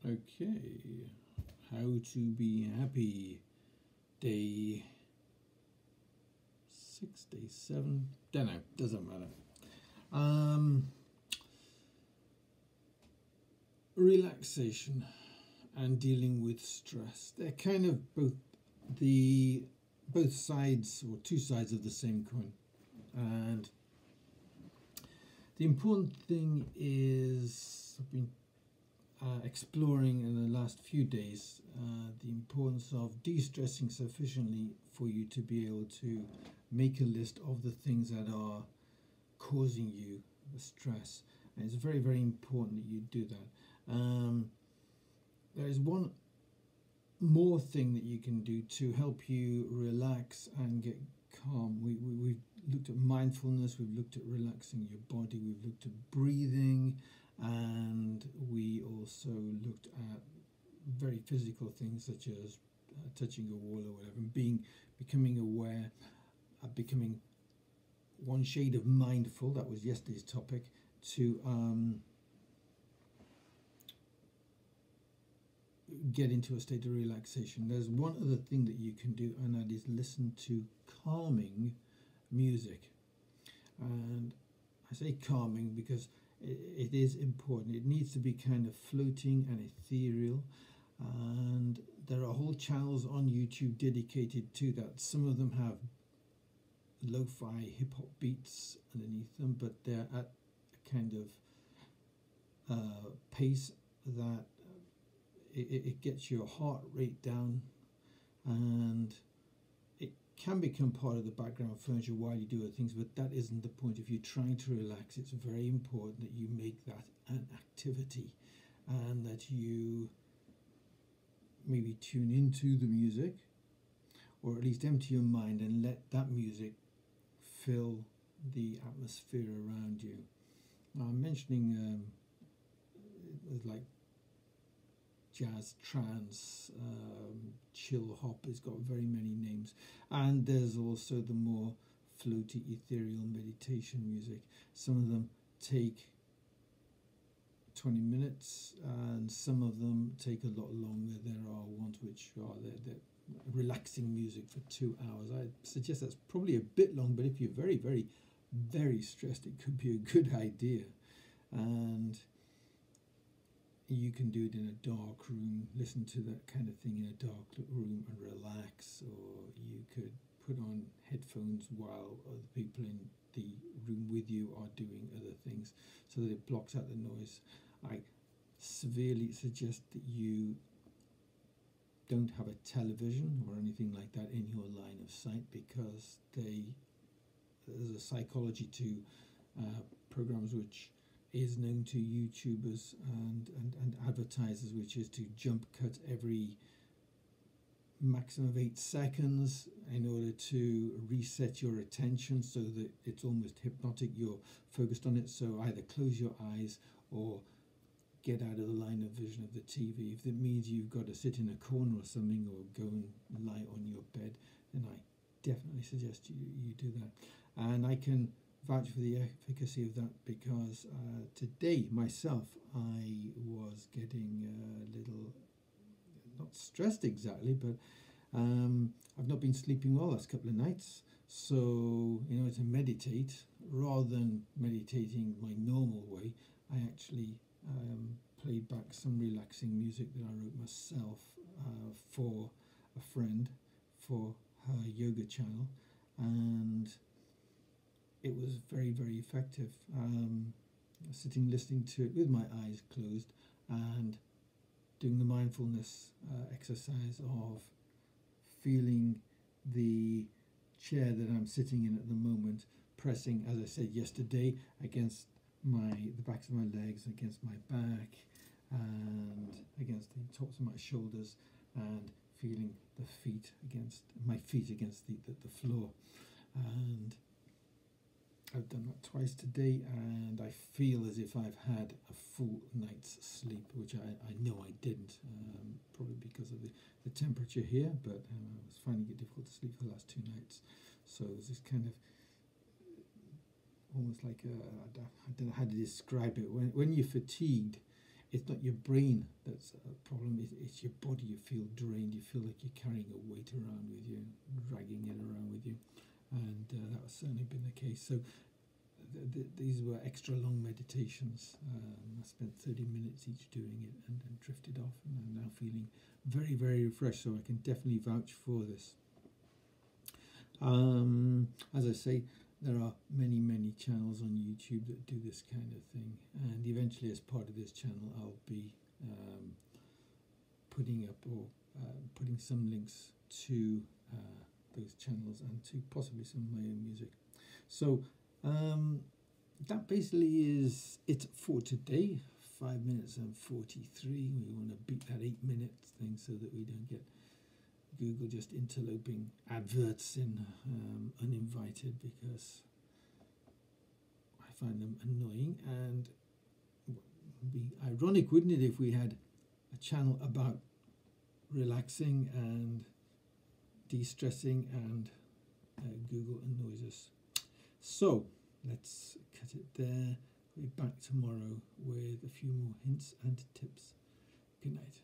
Okay, how to be happy. Day 6, day 7, don't know, doesn't matter. Relaxation and dealing with stress. They're kind of both sides or two sides of the same coin. And the important thing is I've been exploring in the last few days the importance of de-stressing sufficiently for you to be able to make a list of the things that are causing you the stress. And it's very, very important that you do that. There is one more thing that you can do to help you relax and get calm. We've looked at mindfulness, we've looked at relaxing your body, we've looked at breathing, and we also looked at very physical things such as touching a wall or whatever, and becoming aware, becoming one shade of mindful. That was yesterday's topic. To get into a state of relaxation. There's one other thing that you can do, and that is listen to calming music. And I say calming because it is important. It needs to be kind of floating and ethereal, and there are whole channels on YouTube dedicated to that. Some of them have lo-fi hip-hop beats underneath them, but they're at a kind of pace that it gets your heart rate down, and it can become part of the background furniture while you do other things, but that isn't the point. If you're trying to relax, it's very important that you make that an activity, and that you maybe tune into the music, or at least empty your mind and let that music fill the atmosphere around you. Now, I'm mentioning like jazz, trance, chill hop. It's got very many names, and there's also the more floaty, ethereal meditation music. Some of them take 20 minutes, and some of them take a lot longer. There are ones which are the relaxing music for 2 hours. I suggest that's probably a bit long, but if you're very, very, very stressed, it could be a good idea. And you can do it in a dark room, listen to that kind of thing in a dark room and relax, or you could put on headphones while other people in the room with you are doing other things, so that it blocks out the noise. I severely suggest that you don't have a television or anything like that in your line of sight, because there's a psychology to programs which is known to YouTubers and advertisers, which is to jump cut every maximum of 8 seconds in order to reset your attention so that it's almost hypnotic. You're focused on it, so either close your eyes or get out of the line of vision of the TV. If it means you've got to sit in a corner or something, or go and lie on your bed, then I definitely suggest you do that. And I can vouch for the efficacy of that, because today myself I was getting a little, not stressed exactly, but I've not been sleeping well last couple of nights. So in order to meditate, rather than meditating my normal way, I actually played back some relaxing music that I wrote myself for a friend for her yoga channel, and it was very, very effective. Sitting listening to it with my eyes closed and doing the mindfulness exercise of feeling the chair that I'm sitting in at the moment, pressing, as I said yesterday, against the backs of my legs, against my back, and against the tops of my shoulders, and feeling the feet against the floor. And I've done that twice today, and I feel as if I've had a full night's sleep, which I know I didn't, probably because of the temperature here, but I was finding it difficult to sleep for the last 2 nights. So it was this kind of almost like I don't know how to describe it. When you're fatigued, it's not your brain that's a problem, it's your body. You feel drained, you feel like you're carrying a weight around with you, dragging it around with you, and that has certainly been the case. So these were extra long meditations. I spent 30 minutes each doing it and then drifted off, and I'm now feeling very, very refreshed, so I can definitely vouch for this. As I say, there are many, many channels on YouTube that do this kind of thing, and eventually as part of this channel I'll be putting up or putting some links to those channels and to possibly some of my own music. So that basically is it for today. 5 minutes and 43. We want to beat that 8 minutes thing so that we don't get Google just interloping adverts in uninvited, because I find them annoying. And it would be ironic, wouldn't it, if we had a channel about relaxing and de-stressing and Google annoys us. So let's cut it there. We'll be back tomorrow with a few more hints and tips. Good night.